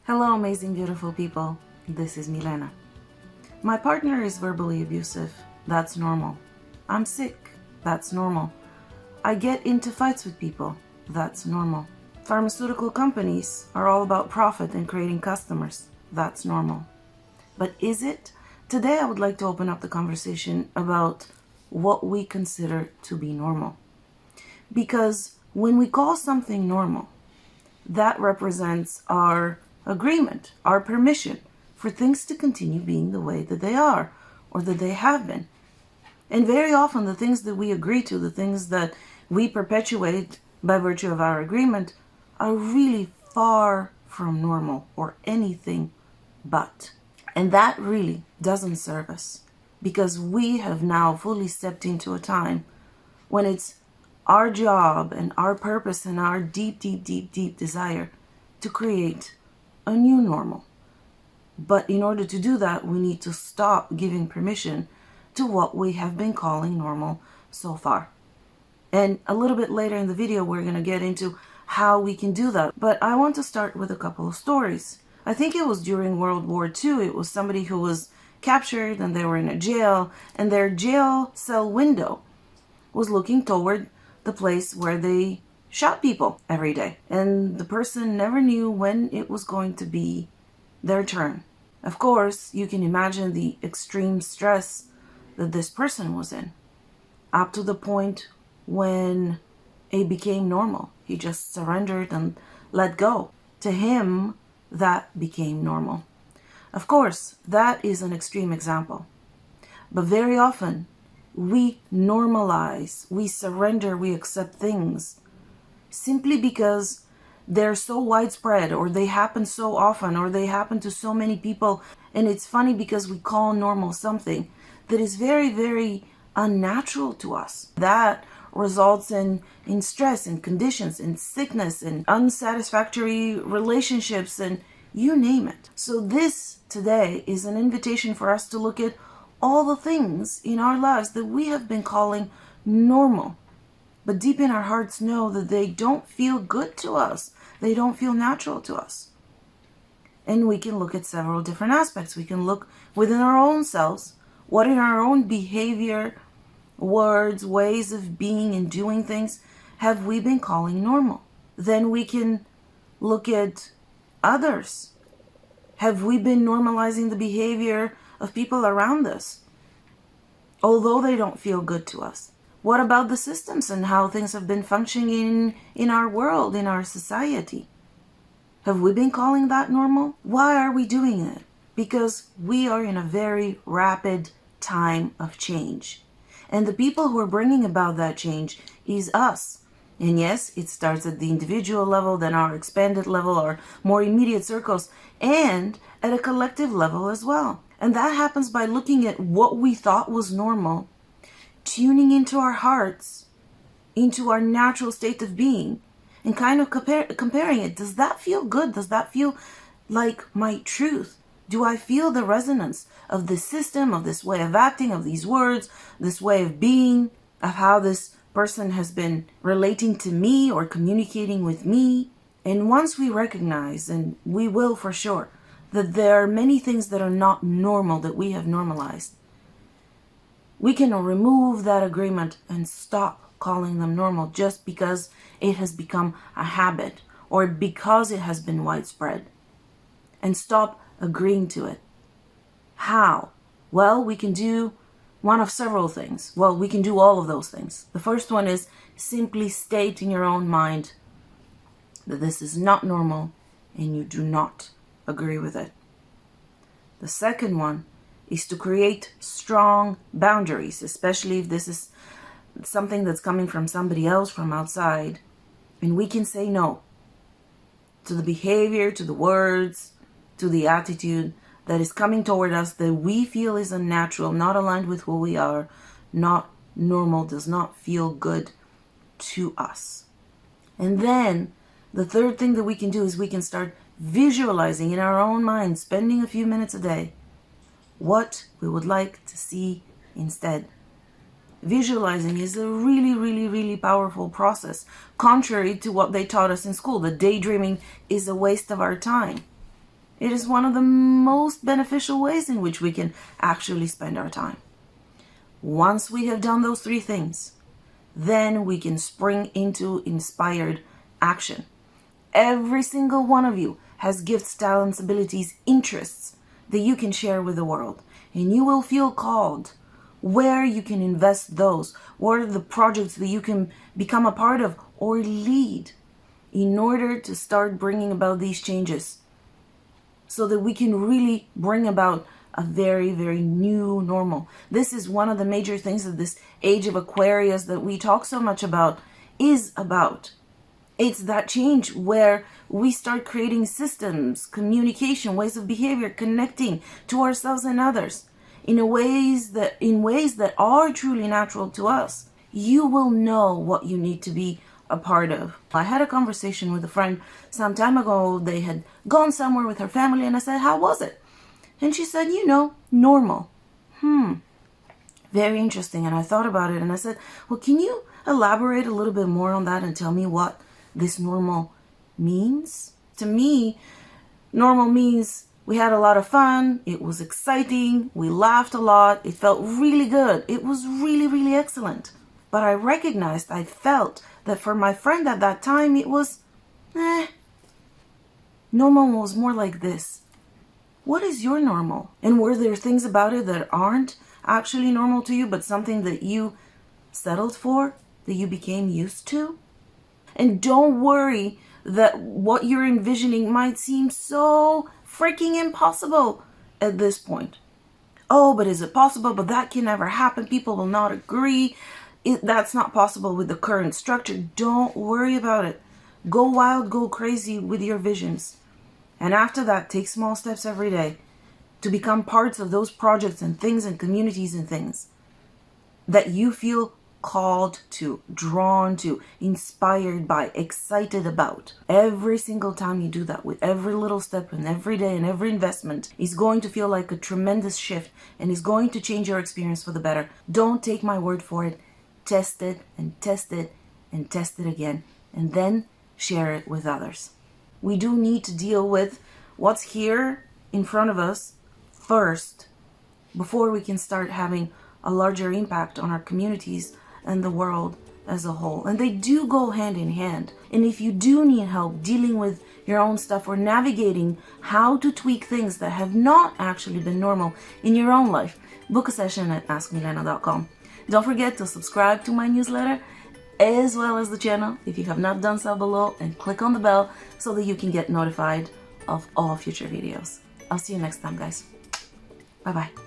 Hello, amazing, beautiful people. This is Milena. My partner is verbally abusive. That's normal. I'm sick. That's normal. I get into fights with people. That's normal. Pharmaceutical companies are all about profit and creating customers. That's normal. But is it? Today I would like to open up the conversation about what we consider to be normal. Because when we call something normal, that represents our agreement, our permission for things to continue being the way that they are or that they have been. And very often the things that we agree to, the things that we perpetuate by virtue of our agreement, are really far from normal or anything but. And that really doesn't serve us, because we have now fully stepped into a time when it's our job and our purpose and our deep desire to create a new normal. But in order to do that, we need to stop giving permission to what we have been calling normal so far. And a little bit later in the video, we're going to get into how we can do that. But I want to start with a couple of stories. I think it was during World War II. It was somebody who was captured and they were in a jail, and their jail cell window was looking toward the place where they shot people every day. And the person never knew when it was going to be their turn. Of course, you can imagine the extreme stress that this person was in, up to the point when it became normal. He just surrendered and let go. To him, that became normal. Of course, that is an extreme example. But very often, we normalize, we surrender, we accept things simply because they're so widespread, or they happen so often, or they happen to so many people. And it's funny because we call normal something that is very unnatural to us. That results in stress and conditions and sickness and unsatisfactory relationships and you name it. So this today is an invitation for us to look at all the things in our lives that we have been calling normal, but deep in our hearts know that they don't feel good to us. They don't feel natural to us. And we can look at several different aspects. We can look within our own selves, what in our own behavior, words, ways of being and doing things have we been calling normal. Then we can look at others. Have we been normalizing the behavior of people around us, although they don't feel good to us? What about the systems and how things have been functioning in our world, in our society? Have we been calling that normal? Why are we doing it? Because we are in a very rapid time of change. And the people who are bringing about that change is us. And yes, it starts at the individual level, then our expanded level, our more immediate circles, and at a collective level as well. And that happens by looking at what we thought was normal, tuning into our hearts, into our natural state of being, and kind of comparing it. Does that feel good? Does that feel like my truth? Do I feel the resonance of this system, of this way of acting, of these words, this way of being, of how this person has been relating to me or communicating with me? And once we recognize, and we will for sure, that there are many things that are not normal that we have normalized, we can remove that agreement and stop calling them normal just because it has become a habit or because it has been widespread, and stop agreeing to it. How? Well, we can do one of several things. Well, we can do all of those things. The first one is simply state in your own mind that this is not normal and you do not agree with it. The second one is to create strong boundaries, especially if this is something that's coming from somebody else from outside. And we can say no to the behavior, to the words, to the attitude that is coming toward us that we feel is unnatural, not aligned with who we are, not normal, does not feel good to us. And then the third thing that we can do is we can start visualizing in our own mind, spending a few minutes a day, what we would like to see instead. Visualizing is a really powerful process. Contrary to what they taught us in school, that daydreaming is a waste of our time. It is one of the most beneficial ways in which we can actually spend our time. Once we have done those three things, then we can spring into inspired action. Every single one of you has gifts, talents, abilities, interests that you can share with the world. And you will feel called where you can invest those. What are the projects that you can become a part of or lead in order to start bringing about these changes, so that we can really bring about a very, very new normal. This is one of the major things that this age of Aquarius that we talk so much about is about. It's that change where we start creating systems, communication, ways of behavior, connecting to ourselves and others in ways that are truly natural to us. You will know what you need to be a part of. I had a conversation with a friend some time ago. They had gone somewhere with her family, and I said, "How was it?" And she said, normal. Very interesting. And I thought about it and I said, well, can you elaborate a little bit more on that and tell me what this normal means? To me, normal means we had a lot of fun. It was exciting. We laughed a lot. It felt really good. It was really, really excellent. But I felt that for my friend at that time, it was, normal was more like this. What is your normal? And were there things about it that aren't actually normal to you, but something that you settled for, that you became used to? And don't worry that what you're envisioning might seem so freaking impossible at this point. Oh, but is it possible? But that can never happen. People will not agree. That's not possible with the current structure. Don't worry about it. Go wild, go crazy with your visions. And after that, take small steps every day to become parts of those projects and things and communities and things that you feel called to, drawn to, inspired by, excited about. Every single time you do that, with every little step and every day and every investment, is going to feel like a tremendous shift and is going to change your experience for the better. Don't take my word for it. Test it and test it and test it again, and then share it with others. We do need to deal with what's here in front of us first before we can start having a larger impact on our communities and the world as a whole. And they do go hand in hand. And if you do need help dealing with your own stuff or navigating how to tweak things that have not actually been normal in your own life, book a session at askmilena.com. Don't forget to subscribe to my newsletter as well as the channel if you have not done so below, and click on the bell so that you can get notified of all future videos. I'll see you next time, guys. Bye-bye.